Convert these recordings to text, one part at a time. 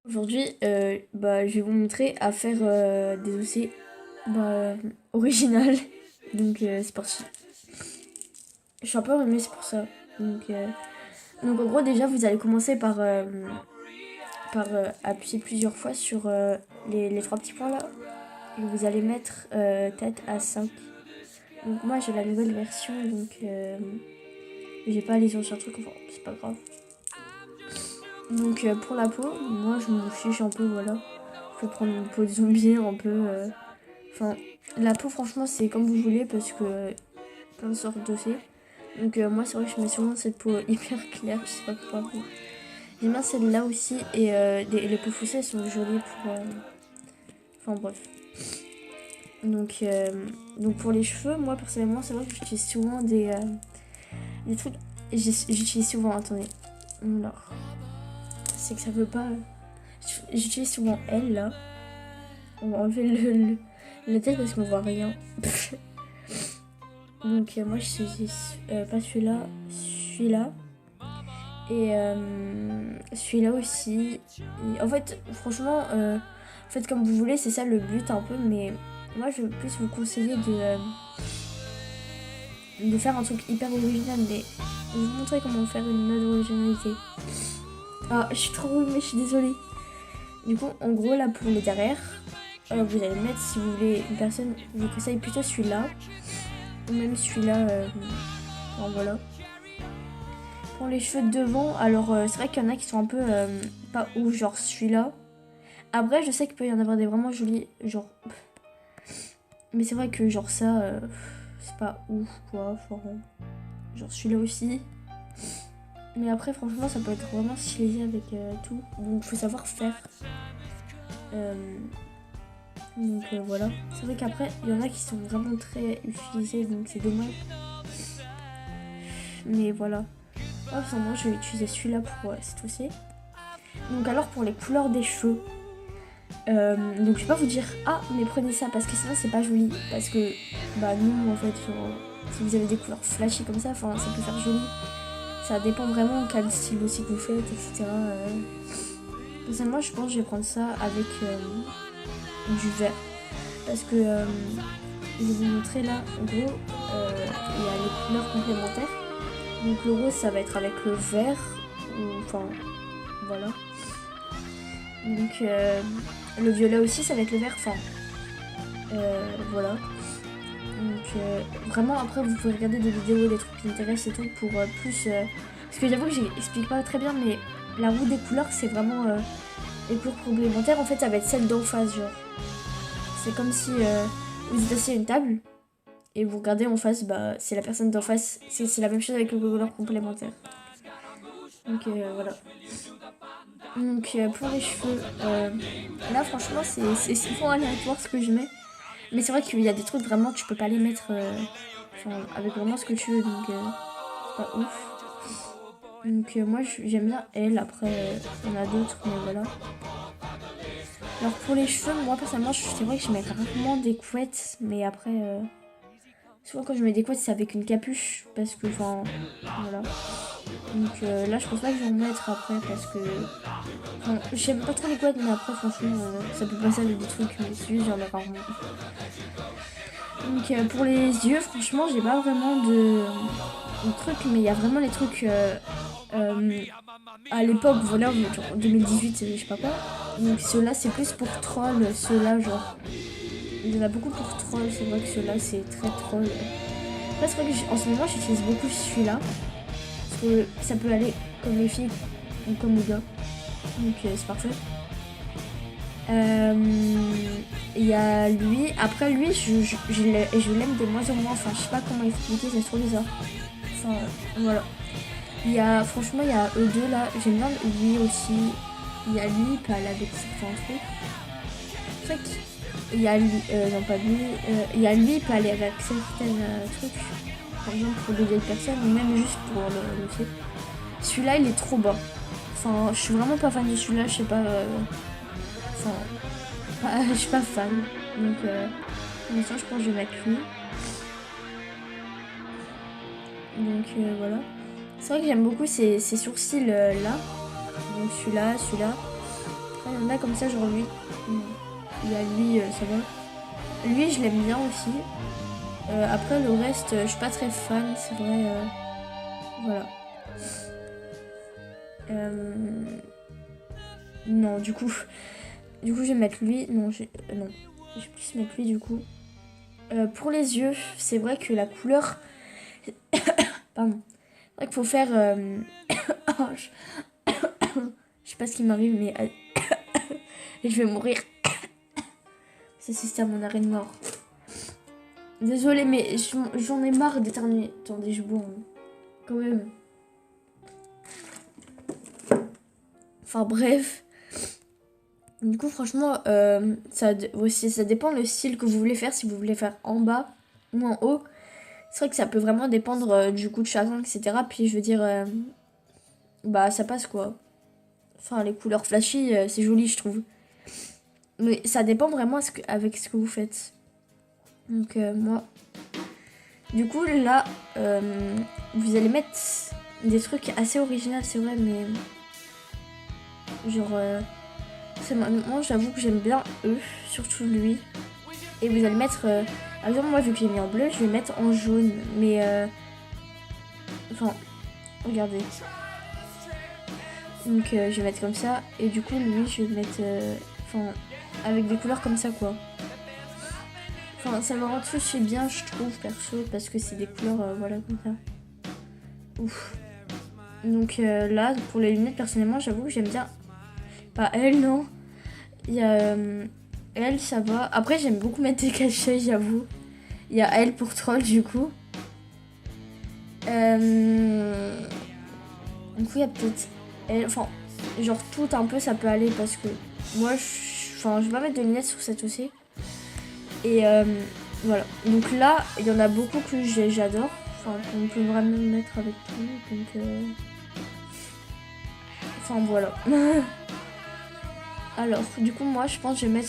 Aujourd'hui, je vais vous montrer à faire des OC originales. Donc, c'est parti. Je suis un peu enrhumée, c'est pour ça. Donc en gros, déjà, vous allez commencer par appuyer plusieurs fois sur les trois petits points là. Et vous allez mettre tête à 5. Donc moi, j'ai la nouvelle version, donc j'ai pas les anciens trucs, enfin, c'est pas grave. Donc pour la peau, moi je m'en fiche un peu, voilà. Je peux prendre une peau de zombie un peu. Enfin, la peau, franchement, c'est comme vous voulez parce que plein de sortes d'OC. Donc moi, c'est vrai que je mets souvent cette peau hyper claire, je sais pas pourquoi. J'aime bien celle-là aussi et les peaux foncées, elles sont jolies pour... Enfin bref. Donc pour les cheveux, moi personnellement, c'est vrai que j'utilise souvent des trucs... J'utilise souvent, attendez. Alors, c'est que ça veut pas... J'utilise souvent elle, là. On va enlever la tête parce qu'on voit rien. Donc moi, j'utilise pas celui-là, celui-là. Et celui-là aussi. Et en fait, franchement, faites comme vous voulez, c'est ça le but un peu. Mais moi, je veux plus vous conseiller de faire un truc hyper original. Mais je vais vous montrer comment faire une ode d'originalité. Ah, je suis trop rouille, mais je suis désolée. Du coup, en gros, là, pour les derrière, vous allez mettre, si vous voulez, une personne, je vous conseille plutôt celui-là. Ou même celui-là. Enfin, voilà. Pour les cheveux de devant, alors c'est vrai qu'il y en a qui sont un peu pas ouf, genre celui-là. Après, je sais qu'il peut y en avoir des vraiment jolis, genre. Mais c'est vrai que genre ça, c'est pas ouf quoi. Enfin, genre celui-là aussi. Mais après, franchement, ça peut être vraiment stylé avec tout. Donc, faut savoir faire. Donc voilà. C'est vrai qu'après, il y en a qui sont vraiment très utilisés, donc c'est dommage. Mais voilà. Moi, personnellement, je vais utiliser celui-là pour cette fois-ci. Donc alors pour les couleurs des cheveux, donc je vais pas vous dire ah mais prenez ça parce que sinon c'est pas joli, parce que bah nous en fait si vous avez des couleurs flashy comme ça, enfin ça peut faire joli, ça dépend vraiment quel style aussi que vous faites, etc. Personnellement je pense que je vais prendre ça avec du vert, parce que je vais vous montrer là en gros il y a les couleurs complémentaires, donc le rose ça va être avec le vert, ou enfin voilà. Donc le violet aussi ça va être le vert, enfin voilà. Donc vraiment après vous pouvez regarder des vidéos, des trucs qui intéressent et tout pour plus... Parce que j'avoue que j'explique pas très bien, mais la roue des couleurs c'est vraiment les couleurs complémentaires, en fait ça va être celle d'en face, genre. C'est comme si vous êtes assis à une table et vous regardez en face, bah c'est la personne d'en face, c'est la même chose avec les couleurs complémentaires. Donc voilà. Donc pour les cheveux, là franchement c'est souvent aléatoire ce que je mets. Mais c'est vrai qu'il y a des trucs vraiment tu peux pas les mettre avec vraiment ce que tu veux, donc c'est pas ouf. Donc moi j'aime bien elle, après on a d'autres, mais voilà. Alors pour les cheveux, moi personnellement c'est vrai que je mets rarement des couettes, mais après souvent quand je mets des couettes c'est avec une capuche, parce que enfin voilà. Donc là je pense pas que je vais en mettre après parce que enfin, j'aime pas trop les couettes, mais après franchement ça peut passer avec des trucs, mais c'est juste j'en ai rarement. Donc pour les yeux franchement j'ai pas vraiment de trucs, mais il y a vraiment les trucs à l'époque, voilà, genre 2018 je sais pas quoi. Donc ceux-là c'est plus pour troll, ceux-là genre il y en a beaucoup pour troll, c'est vrai que ceux-là c'est très troll. Après c'est vrai que en ce moment j'utilise beaucoup celui-là, parce que ça peut aller comme les filles ou comme les gars, donc c'est parfait. Il y a lui, après lui je l'aime de moins en moins, enfin je sais pas comment expliquer, c'est trop bizarre. Enfin voilà. Il y a, franchement il y a eux deux là, j'aime bien lui aussi. Il y a lui, il peut aller avec certains trucs. C'est vrai qu'il y a lui, non pas lui, il y a lui, il peut aller avec certains trucs. Par exemple pour des vieilles personnes, ou même juste pour le fait. Celui-là il est trop bas. Enfin, je suis vraiment pas fan de celui-là, je sais pas. Enfin, je suis pas fan. Donc, pour l'instant, je pense que je vais mettre lui. Donc, voilà. C'est vrai que j'aime beaucoup ces sourcils là. Donc, celui-là, celui-là. Après, il y en a comme ça, genre lui. Il y a lui, ça va. Lui, je l'aime bien aussi. Après, le reste, je suis pas très fan, c'est vrai. Voilà. Non, du coup, je vais mettre lui. Non, je vais plus mettre lui du coup. Pour les yeux, c'est vrai que la couleur. Pardon. C'est vrai qu'il faut faire. Oh, je sais pas ce qui m'arrive, mais je vais mourir. C'est mon arrêt de mort. Désolée, mais j'en ai marre d'éternuer. Attendez, je bois quand même. Enfin bref. Du coup, franchement, ça dépend le style que vous voulez faire. Si vous voulez faire en bas ou en haut. C'est vrai que ça peut vraiment dépendre du goût de chacun, etc. Puis je veux dire, bah ça passe quoi. Enfin, les couleurs flashy, c'est joli, je trouve. Mais ça dépend vraiment avec ce que vous faites. Donc moi. Du coup, là, vous allez mettre des trucs assez originaux, c'est vrai, mais genre, moi, j'avoue que j'aime bien eux, surtout lui. Et vous allez mettre, par exemple, moi, vu que j'ai mis en bleu, je vais mettre en jaune. Mais, enfin, regardez. Donc, je vais mettre comme ça. Et du coup, lui, je vais mettre, enfin, avec des couleurs comme ça, quoi. Enfin, ça me rend tout aussi bien, je trouve, perso, parce que c'est des couleurs, voilà, comme ça. Ouf. Donc là, pour les lunettes, personnellement, j'avoue que j'aime bien. Pas elle, non. Il y a elle, ça va. Après, j'aime beaucoup mettre des cachets, j'avoue. Il y a elle pour troll, du coup. Du coup, il y a peut-être elle. Enfin, genre tout un peu, ça peut aller parce que moi, je vais pas mettre de lunettes sur cette aussi. Et voilà. Donc là, il y en a beaucoup que j'adore. Enfin, qu'on peut vraiment mettre avec tout. Donc, enfin, voilà. Alors, du coup, moi, je pense que je vais mettre...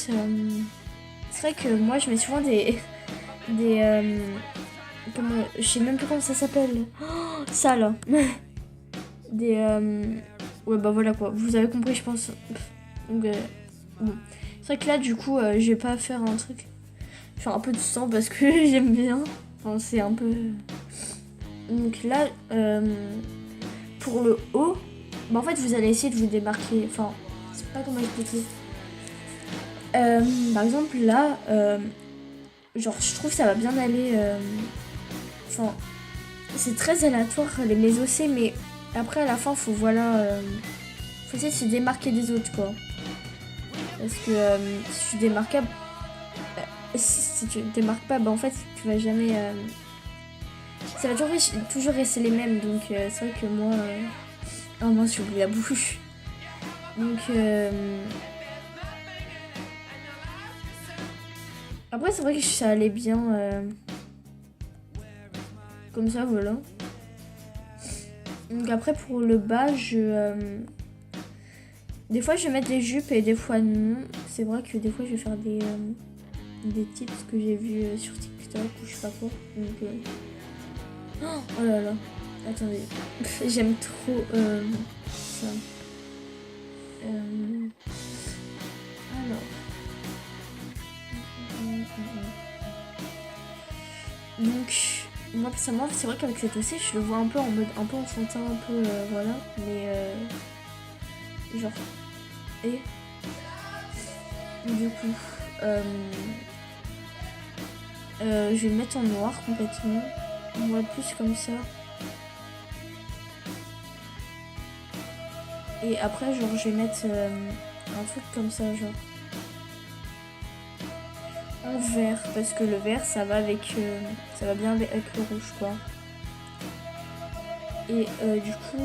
C'est vrai que moi, je mets souvent des comment... Je sais même plus comment ça s'appelle. Oh, ça, là. Des... Ouais, bah voilà, quoi. Vous avez compris, je pense. Donc, bon. C'est vrai que là, du coup, je vais pas faire un truc... Faire un peu de sang parce que j'aime bien. Enfin, c'est un peu... Donc là, pour le haut, bah en fait, vous allez essayer de vous démarquer. Enfin, c'est pas comment expliquer. Par exemple, là, genre, je trouve que ça va bien aller. Enfin, c'est très aléatoire les mésocées, mais après, à la fin, faut essayer de se démarquer des autres, quoi. Parce que si tu démarques pas, si tu te démarques pas, bah en fait, tu vas jamais. Ça va toujours rester les mêmes, donc c'est vrai que moi. Oh mince, j'ai oublié la bouche. Donc. Après, c'est vrai que ça allait bien. Comme ça, voilà. Donc après, pour le bas, des fois, je vais mettre des jupes et des fois non. C'est vrai que des fois, je vais faire des tips que j'ai vus sur TikTok ou je sais pas quoi. Donc, oh là là. Attendez. J'aime trop ça. Alors. Donc, moi personnellement, c'est vrai qu'avec cette aussi, je le vois un peu en mode un peu enfantin, un peu voilà, mais genre. Et du coup, je vais le mettre en noir complètement. Moi, plus comme ça. Et après, genre, je vais mettre un truc comme ça, genre. En vert, parce que le vert, ça va bien avec le rouge, quoi. Et du coup,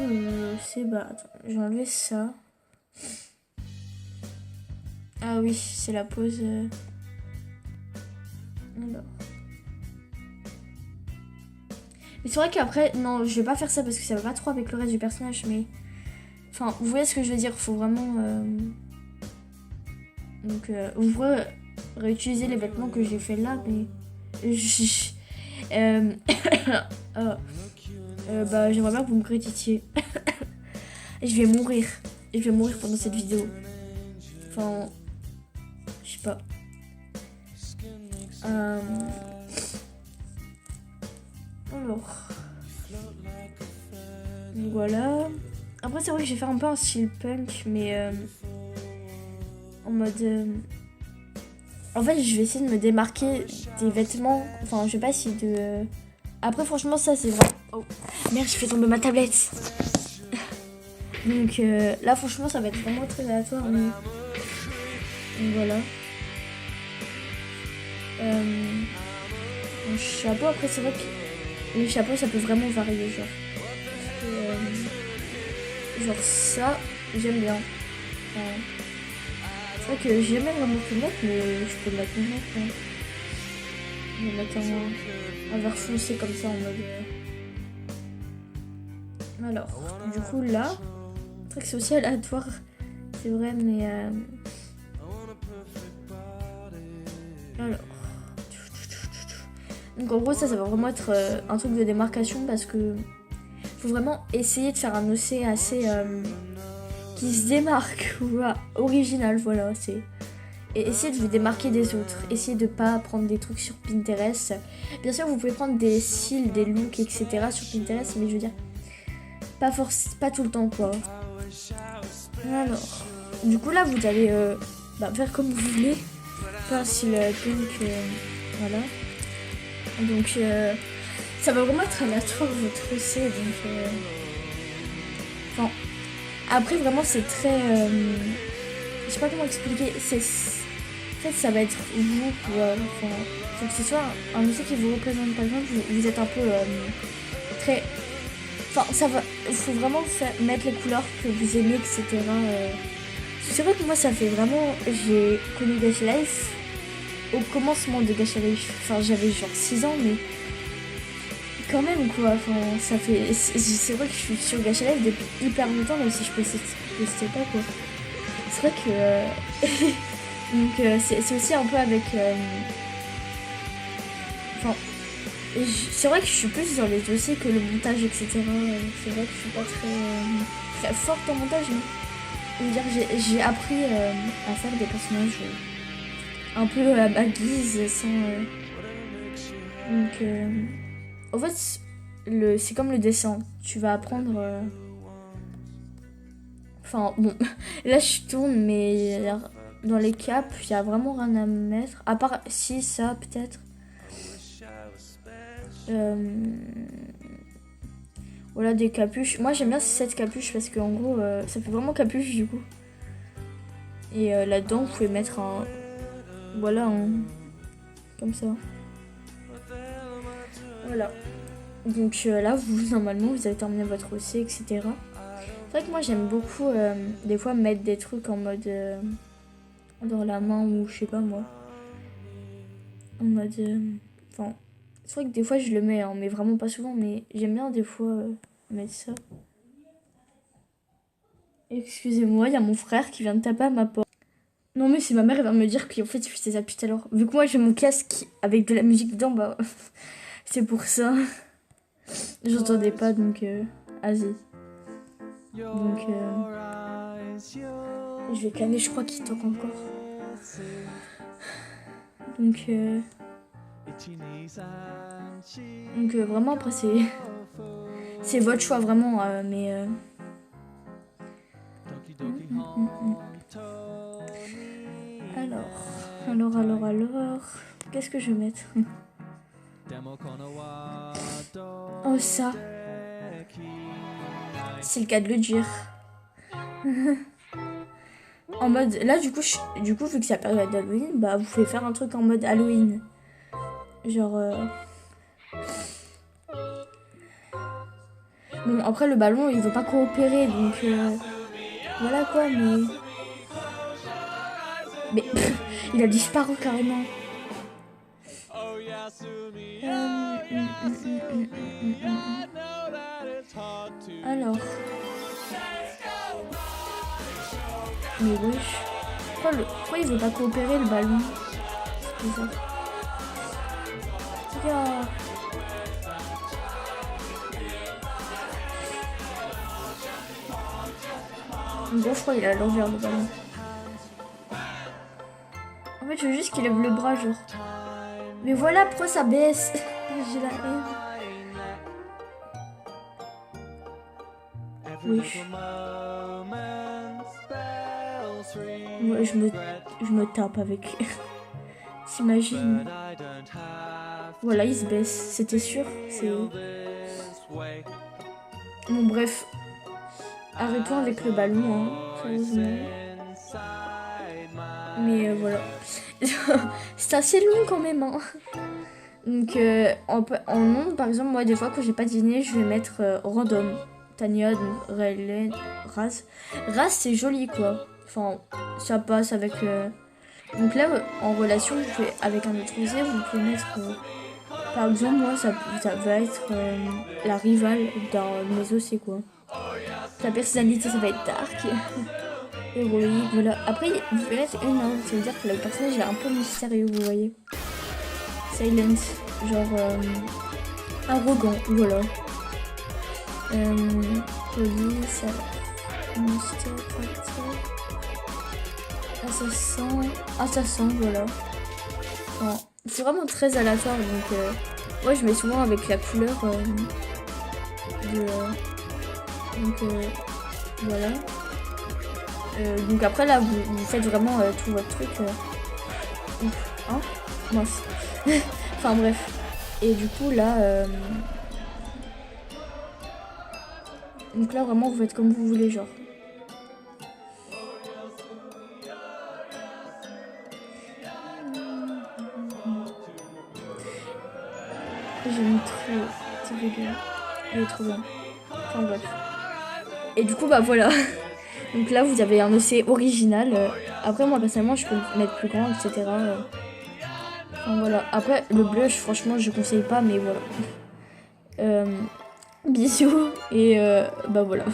attends, j'ai enlevé ça. Ah oui, c'est la pose. Alors. Mais c'est vrai qu'après, non, je vais pas faire ça parce que ça va pas trop avec le reste du personnage, mais... Enfin, vous voyez ce que je veux dire, faut vraiment... Donc, vous pourrez réutiliser les vêtements que j'ai fait là, mais... bah, j'aimerais bien que vous me créditiez. Et je vais mourir. Et je vais mourir pendant cette vidéo. Enfin, je sais pas. Alors, voilà. Après, c'est vrai que je vais faire un peu un style punk, mais en mode. En fait, je vais essayer de me démarquer des vêtements. Enfin, je vais pas essayer de. Après, franchement, ça c'est vrai. Oh merde, j'ai fait tomber ma tablette. Donc là, franchement, ça va être vraiment très aléatoire. Mais... Donc voilà. Un chapeau, après, c'est vrai que les chapeaux, ça peut vraiment varier. Genre ça, j'aime bien. C'est vrai que j'ai jamais vraiment pu le mettre, mais je peux le mettre maintenant. Je vais le mettre en vert foncé comme ça en mode. Alors, du coup là, c'est vrai que c'est aussi aléatoire, c'est vrai, mais alors. Donc en gros ça va vraiment être un truc de démarcation parce que faut vraiment essayer de faire un OC assez qui se démarque ou original, voilà, c'est. Et essayez de vous démarquer des autres. Essayez de pas prendre des trucs sur Pinterest. Bien sûr, vous pouvez prendre des styles, des looks, etc. sur Pinterest, mais je veux dire, pas tout le temps, quoi. Alors, du coup, là, vous allez faire comme vous voulez. Faire un style punk, voilà. Donc, ça va vraiment être aléatoire votre OC, donc... Enfin, après, vraiment, c'est très... je sais pas comment expliquer, en fait, ça va être vous, faut que ce soit un OC qui vous représente. Par exemple, vous êtes un peu très... Enfin, ça va... Il faut vraiment mettre les couleurs que vous aimez, etc. C'est vrai que moi, ça fait vraiment... J'ai connu Gacha Life au commencement de Gacha Life. Enfin, j'avais genre 6 ans, mais... Quand même, quoi. Enfin, ça fait... C'est vrai que je suis sur Gacha Life depuis hyper longtemps, même si je postais pas, quoi. C'est vrai que... Donc c'est aussi un peu avec... Enfin, c'est vrai que je suis plus dans les dossiers que le montage, etc. C'est vrai que je suis pas très forte en montage, mais je veux dire, j'ai appris à faire des personnages un peu à ma guise, sans... Donc, en fait, c'est comme le dessin. Tu vas apprendre... Enfin, bon, là je tourne, mais dans les caps, il y a vraiment rien à mettre. À part si, ça, peut-être. Voilà, des capuches. Moi, j'aime bien cette capuche parce qu'en gros, ça fait vraiment capuche du coup. Et là-dedans, vous pouvez mettre un... Voilà, comme ça. Voilà. Donc là, normalement, vous avez terminé votre OC, etc. C'est vrai que moi j'aime beaucoup des fois mettre des trucs en mode dans la main ou je sais pas moi. En mode... Enfin, c'est vrai que des fois je le mets, hein, mais vraiment pas souvent, mais j'aime bien des fois mettre ça. Excusez-moi, il y a mon frère qui vient de taper à ma porte. Non mais c'est ma mère, elle vient me dire qu'en fait il faisait ça depuis tout à l'heure. Vu que moi j'ai mon casque avec de la musique dedans, bah c'est pour ça. J'entendais pas donc vas-y. Donc je vais calmer, je crois qu'il toque encore. Donc vraiment après c'est votre choix vraiment mais alors qu'est-ce que je vais mettre? Oh ça, c'est le cas de le dire. En mode, là du coup vu que c'est la période d'Halloween, bah vous pouvez faire un truc en mode Halloween. Genre... Bon, après le ballon il veut pas coopérer donc... Voilà quoi, mais il a disparu carrément. Alors... Mais wesh. Pourquoi il veut pas coopérer le ballon? C'est bizarre. Regarde. Bon, je crois qu'il a à l'envers le ballon. fait, je veux juste qu'il lève le bras, genre. Mais voilà, pourquoi ça baisse? J'ai la haine. Oui. Ouais, je me tape avec. T'imagines? Voilà, il se baisse, c'était sûr. C'est... Bon, bref. Arrêtons avec le ballon, hein, sérieusement. Mais voilà. C'est assez long quand même, hein. Donc, en nom, par exemple, moi, des fois, quand j'ai pas dîné, je vais mettre random. Tanya, Raylen, Raz. Raz, c'est joli, quoi. Enfin, ça passe avec... Donc là, en relation, vous pouvez, avec un autre musée, vous pouvez mettre... par exemple, moi, ça va être la rivale d'un de mes OC, quoi. Sa personnalité, ça va être dark. Héroïque, voilà. Après, vous pouvez mettre une, hein. Ça veut dire que le personnage est un peu mystérieux, vous voyez. Silent, genre arrogant, voilà. Police, assassin, voilà. Enfin, c'est vraiment très aléatoire, donc ouais, je mets souvent avec la couleur donc voilà. Donc après là, vous faites vraiment tout votre truc. Hein, mince. Enfin bref. Et du coup là, donc là vraiment vous faites comme vous voulez, genre. J'aime trop cette vidéo. Elle est trop bien. Enfin bref. Et du coup bah voilà. Donc là vous avez un OC original. Après moi personnellement je peux le mettre plus grand, etc. Enfin voilà. Après le bleu franchement je conseille pas, mais voilà. Bisous et bah voilà.